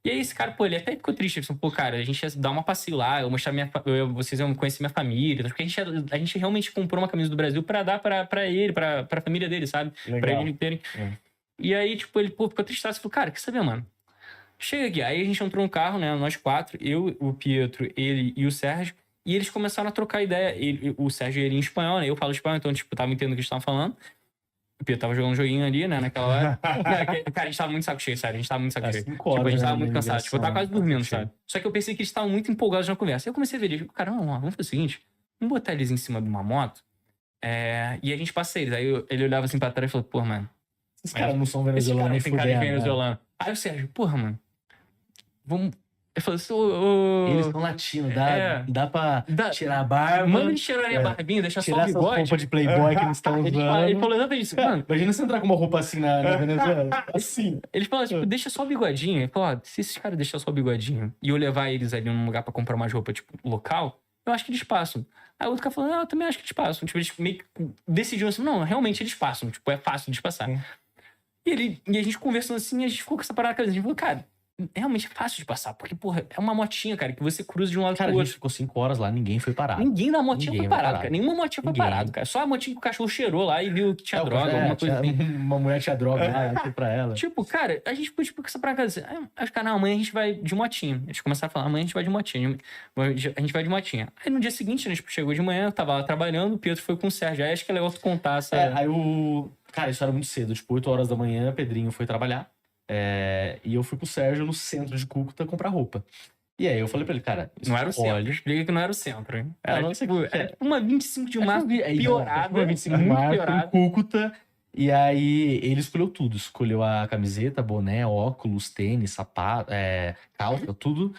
E aí esse cara, pô, ele até ficou triste, ele falou, pô, cara, a gente ia dar uma passeio lá, eu mostrar vocês iam conhecer minha família, porque a gente realmente comprou uma camisa do Brasil pra dar pra ele, pra família dele, sabe? Legal. Pra eles terem. E aí, tipo, ele, pô, ficou triste, falou, cara, quer saber, mano? Chega aqui. Aí a gente entrou no carro, né? Nós 4, eu, o Pietro, ele e o Sérgio. E eles começaram a trocar ideia. O Sérgio ia em espanhol, né? Eu falo espanhol, então, tipo, tava entendendo o que eles estavam falando. O Pietro tava jogando um joguinho ali, né? Naquela hora. Cara, a gente tava muito saco cheio, sério. A gente tava muito saco cheio. 5 horas, Tipo, a gente tava né, muito cansado. Tipo, eu tava quase dormindo, sabe? sabe? Só que eu pensei que eles estavam muito empolgados na conversa. Aí eu comecei a ver eles. Cara, vamos fazer o seguinte. Vamos botar eles em cima de uma moto. E a gente passa eles. Aí ele olhava assim pra trás e falou, porra, mano. Esses caras não são Esse cara venezuelanos nem tem cara de fudendo. venezuelano. Aí o Sérgio, porra, mano. Vamos. Ele falou assim, Eles são latinos, dá pra Dá- tirar a barba, manda eles tirarem a barbinha, deixar só o tirar essa roupa bigode. de playboy que eles estão Ele usando. falou exatamente isso, mano. Imagina você entrar com uma roupa assim na Venezuela. Assim. Ele falou, tipo, deixa só o bigodinho. Ele falou, ó, se esses caras deixarem só o bigodinho e eu levar eles ali num lugar pra comprar uma roupa, tipo, local, eu acho que eles passam. Aí o outro cara falou, eu também acho que eles passam. Tipo, eles meio que decidiram assim, não, realmente eles passam. Tipo, é fácil de passar. E a gente conversando assim, a gente ficou com essa parada na cabeça. A gente falou, cara, realmente é fácil de passar. Porque, porra, é uma motinha, cara, que você cruza de um lado Cara, pro a outro. gente ficou 5 horas lá, ninguém foi parado. Ninguém da motinha Ninguém foi vai parado, parar. cara. Nenhuma motinha foi Ninguém. parado, cara. Só a motinha que o cachorro cheirou lá e viu que tinha droga, alguma coisa assim. Uma mulher tinha droga lá, eu fui pra ela. Tipo, cara, a gente pôde essa pra casa. Aí os caras, não, amanhã a gente vai de motinha. Eles começaram a falar, amanhã a gente vai de motinha. A gente vai de motinha. Aí no dia seguinte, a gente chegou de manhã, eu tava lá trabalhando, o Pietro foi com o Sérgio. Aí acho que é legal tu contar essa... Aí o... Cara, isso era muito cedo. Tipo, 8 horas da manhã, Pedrinho foi trabalhar. E eu fui com o Sérgio no centro de Cúcuta comprar roupa. E aí eu falei pra ele, cara, Não era o centro. olha. Explica que não era o centro, hein? Era, não sei o que era tipo uma 25 de março piorada. Uma 25 de muito março, piorada. em Cúcuta. E aí ele escolheu tudo. Escolheu a camiseta, boné, óculos, tênis, sapato, calça, tudo.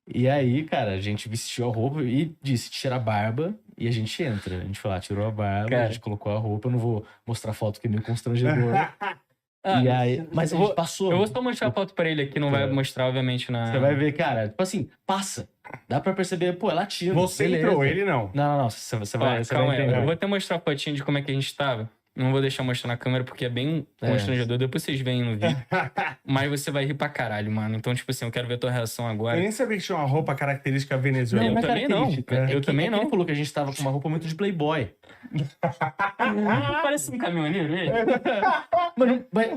E aí, cara, a gente vestiu a roupa e disse, tira a barba e a gente entra. A gente foi lá, tirou a barba, Cara. a gente colocou a roupa. Eu não vou mostrar foto que é meio constrangedor. Ah, E aí, mas a eu gente vou- passou. Eu vou só mostrar a foto pra ele aqui, não vai mostrar, obviamente, na... Você vai ver, cara, tipo assim, passa. Dá pra perceber, pô, é latino. Você beleza. entrou, ele não. Não, você Ó, vai calma aí, entender. eu vou até mostrar a fotinha de como é que a gente tava. Não vou deixar mostrar na câmera porque é bem constrangedor. Depois vocês veem no vídeo. Mas você vai rir pra caralho, mano. Então, tipo assim, eu quero ver a tua reação Eu agora. nem sabia que tinha uma roupa característica Não, venezuelana. eu também não. Eu também não. Ele falou que a gente tava com uma roupa muito de playboy. Parece um caminhoneiro, ele.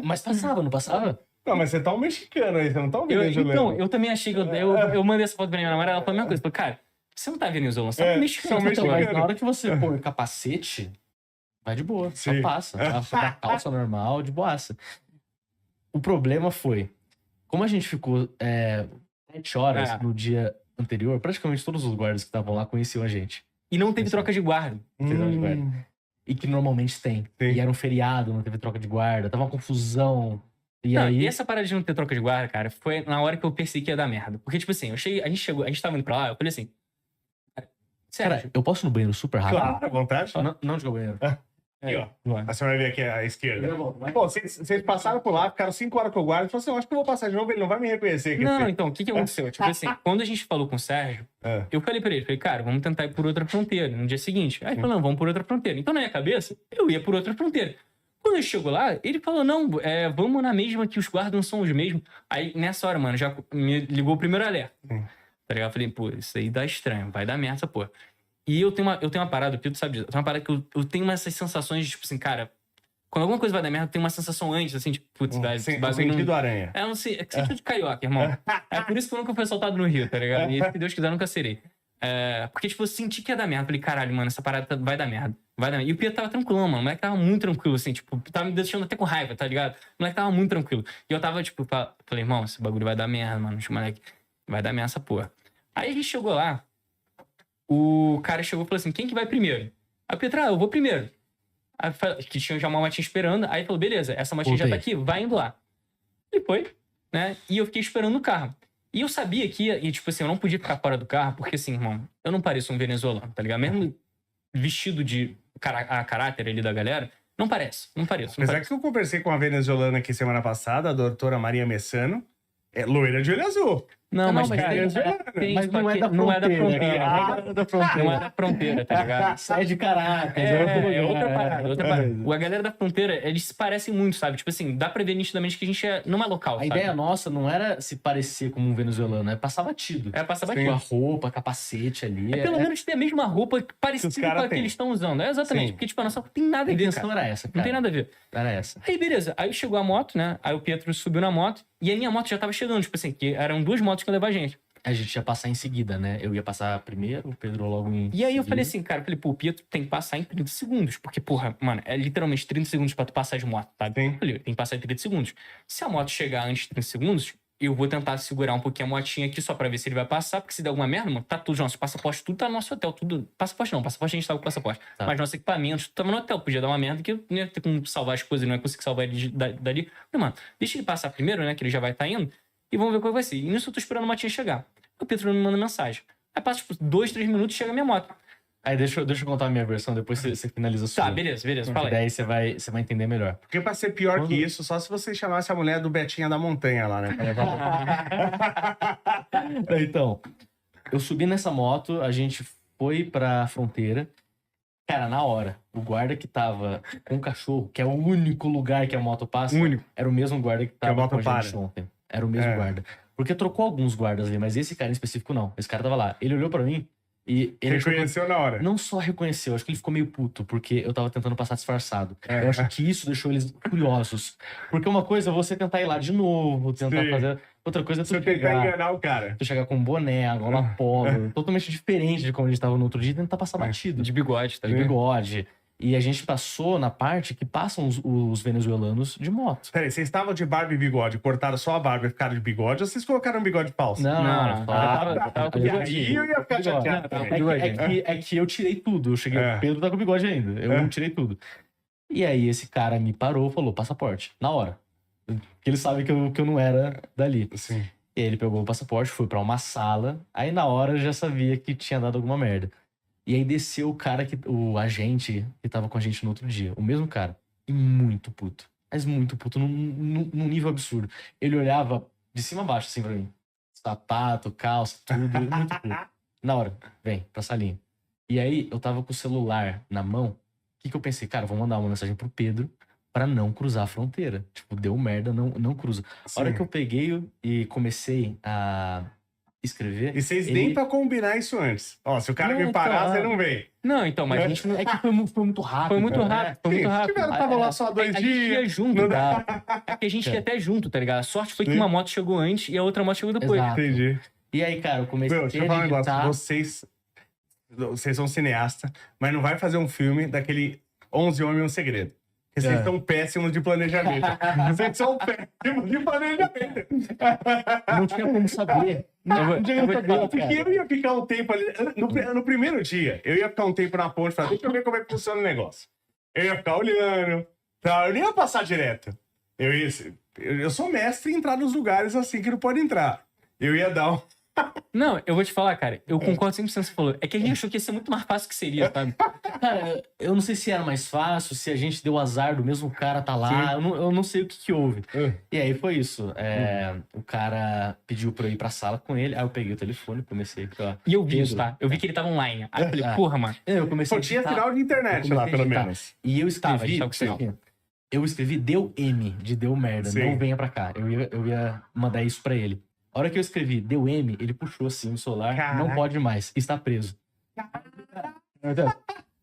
Mas passava, não passava? Não, mas você tá um mexicano aí, você não tá um Então, venezuelano. eu também achei que eu mandei essa foto pra minha namorada, ela falou a mesma coisa. Falei, cara, você não tá venezuelano, você tá mexicano. são Então, mas mexicano. na hora que você põe capacete, vai de boa, só Sim. passa. A calça normal, de boaça. O problema foi, como a gente ficou 7 horas no dia anterior, praticamente todos os guardas que estavam lá conheciam a gente. E não teve troca de guarda. E que normalmente tem. Sim. E era um feriado, não teve troca de guarda, tava uma confusão. E Não, aí. e essa parada de não ter troca de guarda, cara, foi na hora que eu pensei que ia dar merda. Porque, tipo assim, a gente tava indo pra lá, eu falei assim. Sério, Cara, eu posso ir no banheiro super rápido? Claro, à vontade. Não de banheiro. Aqui, ó. vai. A senhora vai ver aqui à esquerda. Eu volto, vai. Pô, vocês passaram por lá, ficaram 5 horas com o guarda e falaram assim, eu acho que eu vou passar de novo, ele não vai me reconhecer. Aqui, Não, assim. então, o que aconteceu? Tipo assim, quando a gente falou com o Sérgio, eu falei pra ele, cara, vamos tentar ir por outra fronteira no dia seguinte. Aí ele falou, não, vamos por outra fronteira. Então, na minha cabeça, eu ia por outra fronteira. Quando eu chego lá, ele falou, não, vamos na mesma que os guardas não são os mesmos. Aí, nessa hora, mano, já me ligou o primeiro alerta. Tá ligado? Eu falei, pô, isso aí dá estranho, vai dar merda, pô. E eu tenho uma parada, o Pito sabe disso, eu tenho uma parada que eu tenho essas sensações de, tipo assim, cara, quando alguma coisa vai dar merda, tem uma sensação antes, assim, tipo, putz, vai... Sentido aranha. É, não sei, é sentido de carioca, irmão. É por isso que eu nunca fui assaltado no Rio, tá ligado? E se Deus quiser, eu nunca serei. Porque, tipo, eu senti que ia dar merda. Falei, caralho, mano, essa parada vai dar merda. Vai dar merda. E o Pito tava tranquilo, mano. O moleque tava muito tranquilo, assim, tipo, tava me deixando até com raiva, tá ligado? O moleque tava muito tranquilo. E eu tava, tipo, falei, irmão, esse bagulho vai dar merda, mano. Esse moleque vai dar merda essa porra. Aí a gente chegou lá, o cara chegou e falou assim, quem que vai primeiro? Aí o Pito, eu vou primeiro. Aí, que tinha já uma motinha esperando. Aí falou, beleza, essa motinha já tá aqui, vai indo lá. Ele foi, né? E eu fiquei esperando no carro. E eu sabia que ia, e tipo assim, eu não podia ficar fora do carro, porque assim, irmão, eu não pareço um venezuelano, tá ligado? Mesmo vestido de a caráter ali da galera, não pareço. Apesar que eu conversei com uma venezuelana aqui semana passada, a doutora Maria Messano, é loira de olho azul. Não, mas cara, tem, mas não é da não é da fronteira. fronteira. Não é da fronteira, tá ligado? Sai de Caracas. É outra parada, outra parada. A galera da fronteira, eles se parecem muito, sabe? Tipo assim, dá pra ver nitidamente que a gente não é local, A sabe? ideia nossa não era se parecer como um venezuelano, é passar batido. É passar Com batido. a roupa, capacete ali. Pelo menos ter a mesma roupa parecida com a que eles estão usando. É exatamente. Sim. Porque, tipo, a nossa não tem nada A a ver, intenção cara. era essa, Não cara. tem nada a ver. Era essa. Aí, beleza. Aí chegou a moto, né? Aí o Pietro subiu na moto. E a minha moto já tava chegando. Tipo assim, que eram 2 motos que iam levar a gente. A gente ia passar em seguida, né? Eu ia passar primeiro, o Pedro logo em E aí eu seguida. falei assim, cara, pô, o Pietro tem que passar em 30 segundos. Porque, porra, mano, é literalmente 30 segundos pra tu passar de moto, sabe? Sim. Eu falei, tem que passar em 30 segundos. Se a moto chegar antes de 30 segundos, eu vou tentar segurar um pouquinho a motinha aqui só pra ver se ele vai passar. Porque se der alguma merda, mano, tá tudo, nosso passaporte, tudo tá no nosso hotel. Tudo. Passaporte não, passaporte a gente tava com passaporte. Tá. Mas nosso equipamento, tudo tava no hotel. Podia dar uma merda que eu não ia ter como salvar as coisas, não ia conseguir salvar ele dali. Eu falei, mano, deixa ele passar primeiro, né? Que ele já vai estar indo. E vamos ver qual vai ser. E nisso eu tô esperando a motinha chegar. O Pedro me manda mensagem. Aí passa, tipo, 2, 3 minutos e chega a minha moto. Aí deixa eu contar a minha versão, depois você finaliza a sua. Tá, beleza, fala aí. Daí você vai entender melhor. Porque pra ser pior que isso, só se você chamasse a mulher do Betinha da Montanha lá, né? Pra levar pra... Então, eu subi nessa moto, a gente foi pra fronteira. Cara, na hora, o guarda que tava com o cachorro, que é o único lugar que a moto passa, Único. era o mesmo guarda que tava moto com a gente para. ontem. Era o mesmo guarda. Porque trocou alguns guardas ali, mas esse cara em específico não. Esse cara tava lá. Ele olhou pra mim e ele achou que Reconheceu na hora. não só reconheceu, acho que ele ficou meio puto, porque eu tava tentando passar disfarçado. Eu acho que isso deixou eles curiosos. Porque uma coisa é você tentar ir lá de novo, tentar Sim. fazer. Outra coisa é Se eu tu tentar chegar, enganar o cara. tu chegar com um boné, gola polo, totalmente diferente de como a gente tava no outro dia, e tentar passar batido. De bigode, tá De ligado? bigode. E a gente passou na parte que passam os venezuelanos de moto. Peraí, vocês estavam de barba e bigode, cortaram só a barba e ficaram de bigode, ou vocês colocaram um bigode falso? Não, Não, tava com E bigodinho. aí eu ia ficar chateado. Não, também. É que eu tirei tudo. Eu cheguei, o Pedro tá com bigode ainda. Eu não tirei tudo. E aí esse cara me parou e falou, passaporte. Na hora. Porque ele sabe que eu não era dali. Sim. E aí ele pegou o passaporte, foi pra uma sala. Aí na hora eu já sabia que tinha dado alguma merda. E aí desceu o agente que tava com a gente no outro dia. O mesmo cara. E muito puto. Mas muito puto, num nível absurdo. Ele olhava de cima a baixo, assim, pra mim. Sapato, calça, tudo. Muito puto. Na hora, vem, pra salinha. E aí, eu tava com o celular na mão. O que eu pensei? Cara, vou mandar uma mensagem pro Pedro pra não cruzar a fronteira. Tipo, deu merda, não cruza. A hora que eu peguei e comecei a escrever... E vocês ele- nem pra combinar isso antes. Ó, se o cara Não, me parar, então, você não vem. Não, então, mas a gente não... É que foi muito rápido. Foi muito né? rápido, foi Sim, muito se rápido. tiver, tava lá só 2 A gente ia dias. junto, não tá? É porque a gente ia até junto, tá ligado? A sorte foi que Sim. uma moto chegou antes e a outra moto chegou depois. Exato. Entendi. E aí, cara, eu comecei Meu, deixa eu falar um negócio. editar... Vocês são cineasta, mas não vai fazer um filme daquele 11 Homens e um Segredo. Porque vocês são péssimos de planejamento. Vocês são péssimos de planejamento. Não tinha como saber. Não tinha como saber, Porque eu ia ficar um tempo ali. No primeiro dia, eu ia ficar um tempo na ponte e falar, deixa eu ver como é que funciona o negócio. Eu ia ficar olhando. Tá? Eu nem ia passar direto. Eu sou mestre em entrar nos lugares assim que não pode entrar. Eu ia dar um. Não, eu vou te falar, cara, eu concordo 100% com o que você falou. É que a gente achou que ia ser muito mais fácil que seria, sabe? Cara, eu não sei se era mais fácil, se a gente deu azar do mesmo cara tá lá. Eu não sei o que houve. E aí foi isso. O cara pediu pra eu ir pra sala com ele. Aí eu peguei o telefone, comecei aqui, ó. E eu vi isso, Pedro. tá? Eu vi que ele tava online. Aí eu falei, É. porra, mano. Eu comecei Pô, tinha a digitar. sinal de internet Eu lá, comecei a pelo digitar. menos. E eu Tava, a gente escrevi... tava com sinal. Eu escrevi deu M, de deu merda. Sim. Não venha pra cá. Eu ia mandar isso pra ele. A hora que eu escrevi deu M, ele puxou assim o celular. Caraca. Não pode mais. Está preso.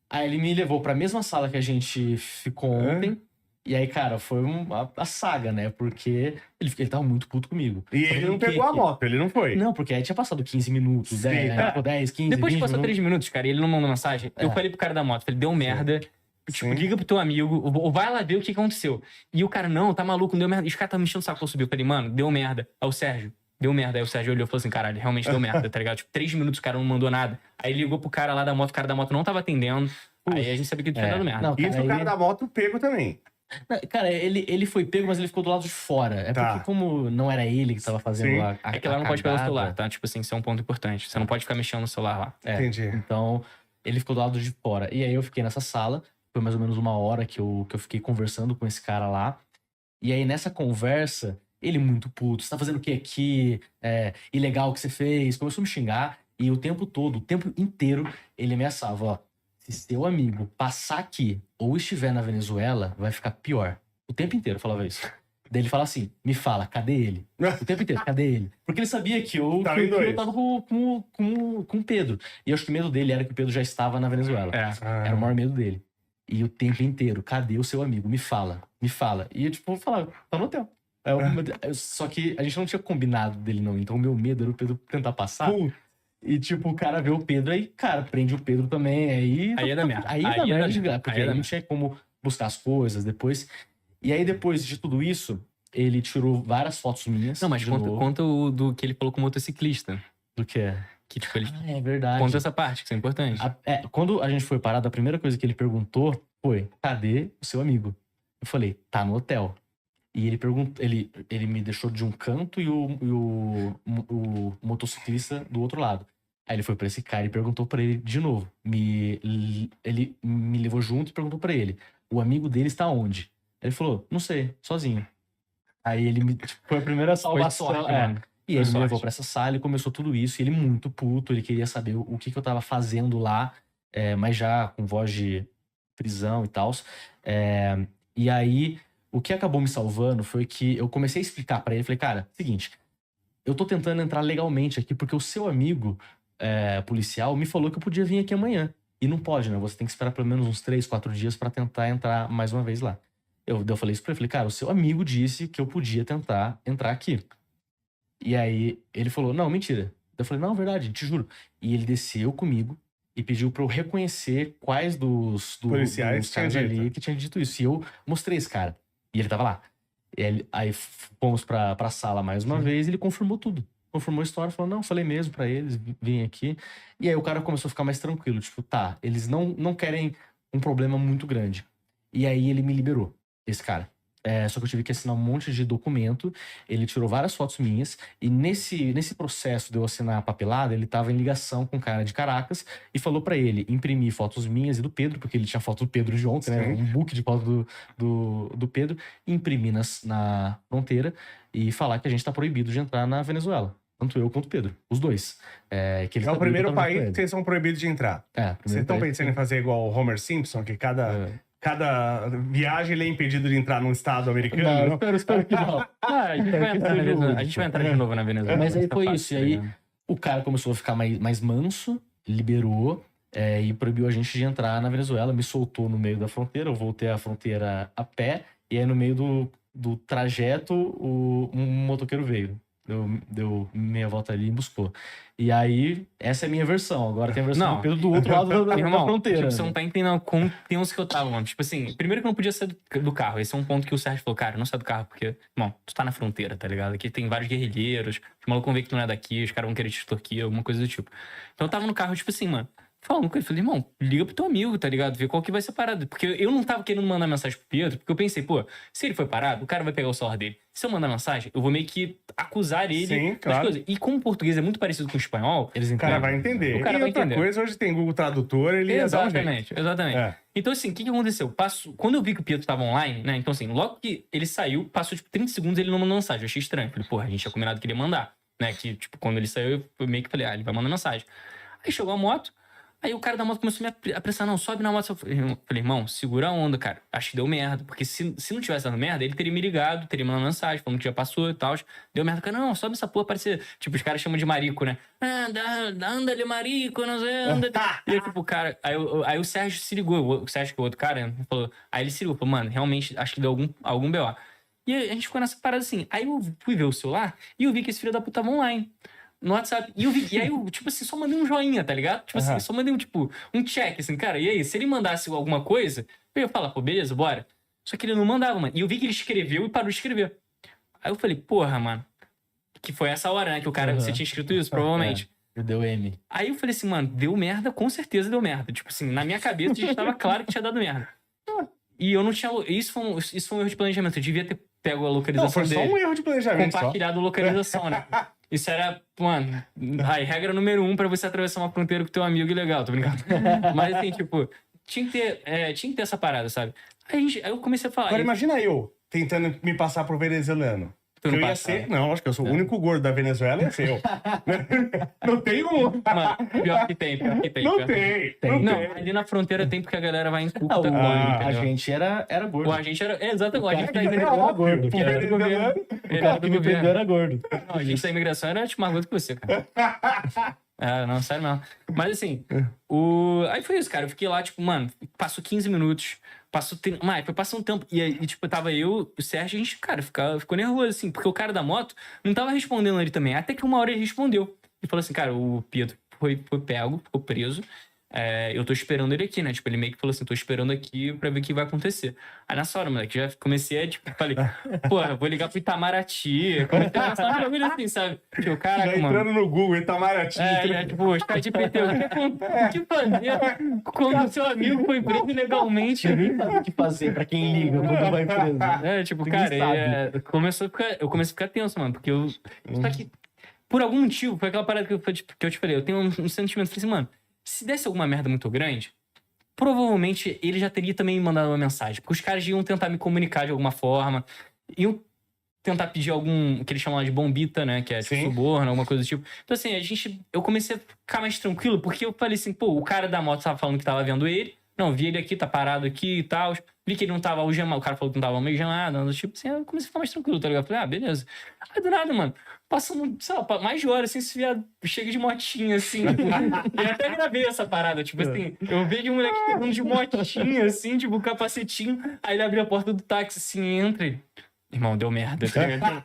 Aí ele me levou pra mesma sala que a gente ficou ontem. E aí, cara, foi a saga, né? Porque ele tava muito puto comigo. E Só que ele não que- pegou a moto, ele não foi. Não, porque aí tinha passado 15 minutos, Sim. 10, 15, Depois que 20 passou minutos. 3 minutos, cara, e ele não mandou mensagem, eu falei pro cara da moto, falei, deu merda. Tipo, Sim. liga pro teu amigo, ou vai lá ver o que aconteceu. E o cara, não, tá maluco, não deu merda. E os caras estavam me enchendo o saco pra eu subir. Eu falei, mano, deu merda. Aí o Sérgio, deu merda. Aí o Sérgio olhou e falou assim, caralho, realmente deu merda, tá ligado? Tipo, 3 minutos o cara não mandou nada. Aí ele ligou pro cara lá da moto, o cara da moto não tava atendendo. Aí a gente sabia que ele tinha dado merda. Não, Isso o cara ele- da moto pego também. Não, cara, ele foi pego, mas ele ficou do lado de fora. É Tá. porque como não era ele que tava fazendo Sim. a É que lá não pode pegar o cagada, celular, tá? Tipo assim, isso é um ponto importante. Você não pode ficar mexendo no celular lá. Entendi. Então, ele ficou do lado de fora. E aí eu fiquei nessa sala. Foi mais ou menos 1 hora que eu fiquei conversando com esse cara lá. E aí, nessa conversa, ele muito puto. Você tá fazendo o que aqui? Ilegal o que você fez. Começou a me xingar. E o tempo todo, o tempo inteiro, ele ameaçava, ó. Se seu amigo passar aqui ou estiver na Venezuela, vai ficar pior. O tempo inteiro eu falava isso. Daí ele fala assim, me fala, cadê ele? O tempo inteiro, cadê ele? Porque ele sabia que eu Tava em dois. tava com o Pedro. E eu acho que o medo dele era que o Pedro já estava na Venezuela. É. Era o maior medo dele. E o tempo inteiro, cadê o seu amigo? Me fala, me fala. E eu, tipo, falava, tá no hotel. Só que a gente não tinha combinado dele, não. Então o meu medo era o Pedro tentar passar. E, tipo, o cara vê o Pedro aí, cara, prende o Pedro também. Aí Aí é da merda. Aí é Aí da é merda, da de merda. graça, porque Aí é aí da não tinha como buscar as coisas depois. E aí, depois de tudo isso, ele tirou várias fotos minhas. Não, mas de conta, novo. conta o do que ele falou com o motociclista. Do que? Que, tipo, ele É verdade. conta essa parte, que isso é importante. Quando a gente foi parado, a primeira coisa que ele perguntou foi: cadê o seu amigo? Eu falei: tá no hotel. E ele perguntou, ele me deixou de um canto e o motociclista do outro lado. Aí ele foi pra esse cara e perguntou pra ele de novo. Ele me levou junto e perguntou pra ele: o amigo dele está onde? Ele falou: não sei, sozinho. Aí ele foi a primeira salvação. sorte, mano. E ele me sorte. levou pra essa sala e começou tudo isso. E ele muito puto, ele queria saber o que eu tava fazendo lá, mas já com voz de prisão e tal. E aí, o que acabou me salvando foi que eu comecei a explicar pra ele. Falei, cara, seguinte, eu tô tentando entrar legalmente aqui porque o seu amigo policial me falou que eu podia vir aqui amanhã. E não pode, né? Você tem que esperar pelo menos uns 3, 4 dias pra tentar entrar mais uma vez lá. Eu falei isso pra ele. Falei, cara, o seu amigo disse que eu podia tentar entrar aqui. E aí ele falou, não, mentira. Eu falei, não, verdade, te juro. E ele desceu comigo e pediu pra eu reconhecer quais dos Policiais dos caras tinham ali dito. que tinham dito isso. E eu mostrei esse cara. E ele tava lá. Aí fomos pra sala mais uma vez e ele confirmou tudo. Confirmou a história, falou, não, falei mesmo pra eles, vim aqui. E aí o cara começou a ficar mais tranquilo. Tipo, tá, eles não querem um problema muito grande. E aí ele me liberou, esse cara. Só que eu tive que assinar um monte de documento. Ele tirou várias fotos minhas. E nesse processo de eu assinar a papelada, ele tava em ligação com o cara de Caracas e falou pra ele imprimir fotos minhas e do Pedro, porque ele tinha foto do Pedro de ontem, né? Sim. Um book de foto do Pedro. Imprimir na fronteira e falar que a gente tá proibido de entrar na Venezuela. Tanto eu quanto o Pedro. Os dois. Que eles É o sabiam primeiro que eu tava país com que vocês são proibidos de entrar. ele. Vocês Primeiro estão país pensando em fazer igual o Homer Simpson, que cada viagem ele é impedido de entrar num estado americano? Não, espero que não. A gente vai entrar na Venezuela. A gente vai entrar de novo na Venezuela. Mas aí Tá foi fácil, isso. E tá aí, ligado? O cara começou a ficar mais manso, liberou e proibiu a gente de entrar na Venezuela. Me soltou no meio da fronteira, eu voltei à fronteira a pé. E aí no meio do trajeto, um motoqueiro veio. Deu meia volta ali e buscou. E aí, essa é a minha versão. Agora tem a versão Não. do Pedro do outro lado da Irmão, fronteira. tipo, você não tá entendendo quão tenso que eu tava, mano. Tipo assim, primeiro que eu não podia sair do carro. Esse é um ponto que o Sérgio falou, cara, não sai do carro, porque, irmão, tu tá na fronteira, tá ligado? Aqui tem vários guerrilheiros, os malucos vão ver que tu não é daqui, os caras vão querer te extorquir, alguma coisa do tipo. Então eu tava no carro, tipo assim, mano, falando com ele, falei, irmão, liga pro teu amigo, tá ligado? Vê qual que vai ser a parada. Porque eu não tava querendo mandar mensagem pro Pedro, porque eu pensei, pô, se ele foi parado, o cara vai pegar o celular dele. Se eu mandar mensagem, eu vou meio que acusar ele Sim, das claro. coisas. E como o português é muito parecido com o espanhol, eles O entendem. cara vai entender. O cara e vai outra entender. coisa, hoje tem Google Tradutor, ele ia dar um jeito. Exatamente. É. Então, assim, o que aconteceu? Quando eu vi que o Pietro tava online, né? Então, assim, logo que ele saiu, passou, tipo, 30 segundos ele não mandou mensagem. Eu achei estranho. Falei, porra, a gente tinha combinado que ele ia mandar, né? Que, tipo, quando ele saiu, eu meio que falei, ele vai mandar mensagem. Aí chegou a moto, aí o cara da moto começou a me apressar, não, sobe na moto. Eu falei, irmão, segura a onda, cara. Acho que deu merda. Porque se não tivesse dado merda, ele teria me ligado, teria mandado mensagem, falando que já passou e tal. Deu merda. Cara, não, sobe essa porra, parece... Tipo, os caras chamam de marico, né? Anda ali, marico, não sei, anda. E aí, tipo, o cara... Aí o Sérgio se ligou, o Sérgio, que é o outro cara, falou... Aí ele se ligou, falou, mano, realmente, acho que deu algum BO. E aí, a gente ficou nessa parada assim. Aí eu fui ver o celular e eu vi que esse filho da puta tava online. No WhatsApp. E aí eu, tipo assim, só mandei um joinha, tá ligado? Tipo assim, só mandei um check, assim, cara. E aí, se ele mandasse alguma coisa, eu ia falar, pô, beleza, bora. Só que ele não mandava, mano. E eu vi que ele escreveu e parou de escrever. Aí eu falei, porra, mano. Que foi essa hora, né? Que o cara, você tinha escrito isso, provavelmente. Deu M. Aí eu falei assim, mano, deu merda, com certeza deu merda. Tipo assim, na minha cabeça já estava claro que tinha dado merda. E eu não tinha... Isso foi um erro de planejamento. Eu devia ter pego a localização Não, foi dele. só um erro de planejamento. Compartilhado a localização, né? Isso era, mano, aí, regra número 1 pra você atravessar uma fronteira com teu amigo ilegal, tô brincando. Mas assim, tipo, tinha que ter essa parada, sabe? Aí eu comecei a falar. Agora imagina eu tentando me passar pro venezuelano. Tu não eu ia passa, ser... né? Não, acho que eu sou o único gordo da Venezuela, ia ser eu. Não tem um. Mano, pior que tem. Não tem. Não, ali na fronteira tem porque a galera vai em culto da A gente era gordo. O agente era. Exatamente, o agente da que me imigração prendeu era gordo. Ele era do governo. O cara que me prendeu era gordo. Não, a gente da imigração era tipo mais gordo que você, cara. Não, sério não. Mas assim, aí foi isso, cara. Eu fiquei lá, tipo, mano, passou 15 minutos. Foi passando um tempo. E aí, tipo, tava eu, o Sérgio, a gente, cara, ficou nervoso, assim, porque o cara da moto não tava respondendo ele também. Até que uma hora ele respondeu. Ele falou assim, cara, o Pietro foi pego, ficou preso. Eu tô esperando ele aqui, né? Tipo, ele meio que falou assim, tô esperando aqui pra ver o que vai acontecer. Aí nessa hora, moleque, já comecei a, tipo, falei, porra, vou ligar pro Itamaraty. Comecei a passar um bagulho assim, sabe? Tipo, caraca, Já mano. entrando no Google, Itamaraty. Tipo, os caras de PT, o que fazer quando o seu amigo foi preso ilegalmente? Ninguém sabe o que fazer pra quem liga quando vai preso. Tipo, Ninguém cara, sabe. eu comecei a ficar tenso, mano, porque só que, por algum motivo, foi aquela parada que eu te falei, eu tenho um sentimento, falei assim, mano, se desse alguma merda muito grande, provavelmente ele já teria também me mandado uma mensagem, porque os caras iam tentar me comunicar de alguma forma, iam tentar pedir algum, que eles chamam de bombita, né, que é tipo suborno, alguma coisa do tipo. Então assim, eu comecei a ficar mais tranquilo, porque eu falei assim, pô, o cara da moto tava falando que tava vendo ele, não, vi ele aqui, tá parado aqui e tal, vi que ele não tava algemado, o cara falou que não tava meio gelado, tipo assim, eu comecei a ficar mais tranquilo, tá ligado? Falei, beleza. Aí do nada, mano, passando, sei lá, mais de hora, assim, esse viado chega de motinha, assim, tipo, eu até gravei essa parada, tipo assim, eu vejo um moleque chegando de motinha, assim, tipo, capacetinho, aí ele abriu a porta do táxi, assim, entra e... Irmão, deu merda, tá ligado?